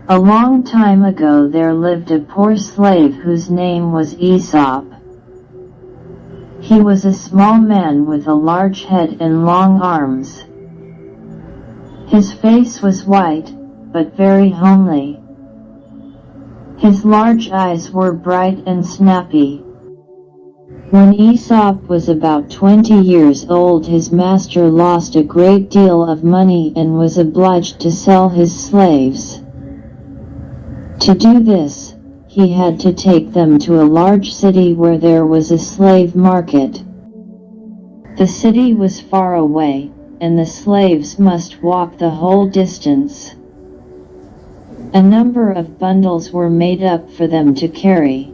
A long time ago there lived a poor slave whose name was Aesop. He was a small man with a large head and long arms. His face was white, but very homely. His large eyes were bright and snappy. When Aesop was about 20 years old, his master lost a great deal of money and was obliged to sell his slaves. To do this, he had to take them to a large city where there was a slave market. The city was far away, and the slaves must walk the whole distance. A number of bundles were made up for them to carry.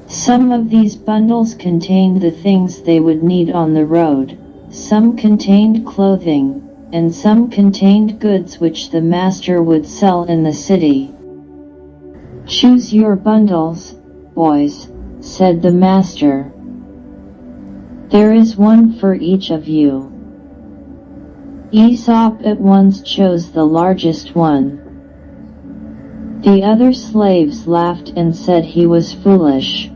Some of these bundles contained the things they would need on the road, some contained clothing, and some contained goods which the master would sell in the city. "Choose your bundles, boys," said the master. "There is one for each of you." Aesop at once chose the largest one. The other slaves laughed and said he was foolish.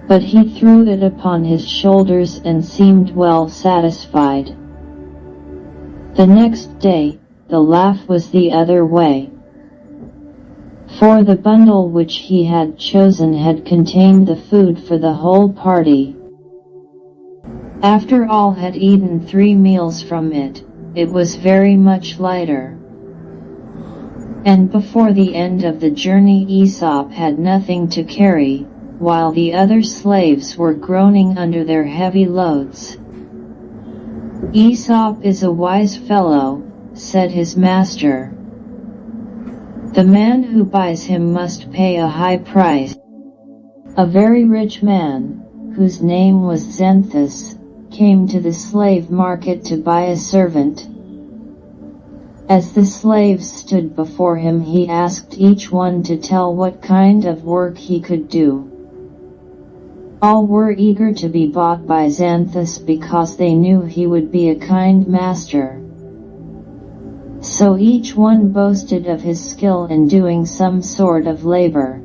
But he threw it upon his shoulders and seemed well satisfied. The next day, the laugh was the other way. For the bundle which he had chosen had contained the food for the whole party. After all had eaten 3 meals from it, it was very much lighter. And before the end of the journey Aesop had nothing to carry, while the other slaves were groaning under their heavy loads. "Aesop is a wise fellow," said his master. "The man who buys him must pay a high price." A very rich man, whose name was Xanthus, came to the slave market to buy a servant. As the slaves stood before him, he asked each one to tell what kind of work he could do. All were eager to be bought by Xanthus because they knew he would be a kind master. So each one boasted of his skill in doing some sort of labor.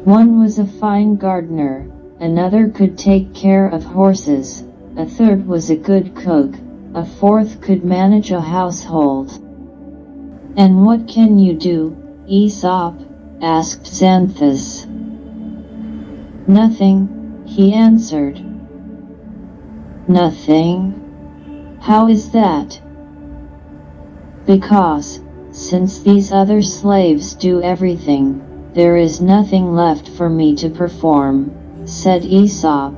One was a fine gardener, another could take care of horses, a third was a good cook, a fourth could manage a household. "And what can you do, Aesop?" asked Xanthus. "Nothing," he answered. "Nothing? How is that?" "Because, since these other slaves do everything, there is nothing left for me to perform," said Aesop.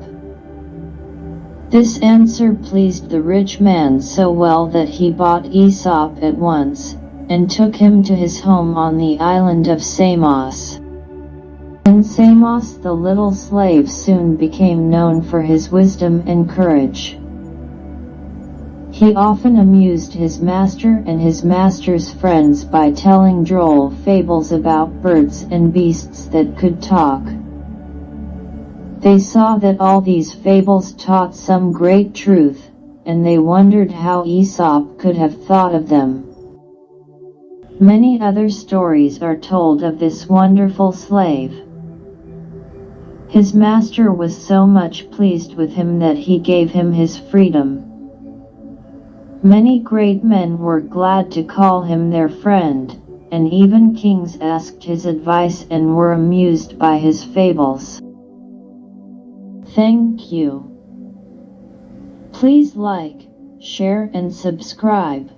This answer pleased the rich man so well that he bought Aesop at once, and took him to his home on the island of Samos. In Samos the little slave soon became known for his wisdom and courage. He often amused his master and his master's friends by telling droll fables about birds and beasts that could talk. They saw that all these fables taught some great truth, and they wondered how Aesop could have thought of them. Many other stories are told of this wonderful slave. His master was so much pleased with him that he gave him his freedom. Many great men were glad to call him their friend, and even kings asked his advice and were amused by his fables. Thank you. Please like, share and subscribe.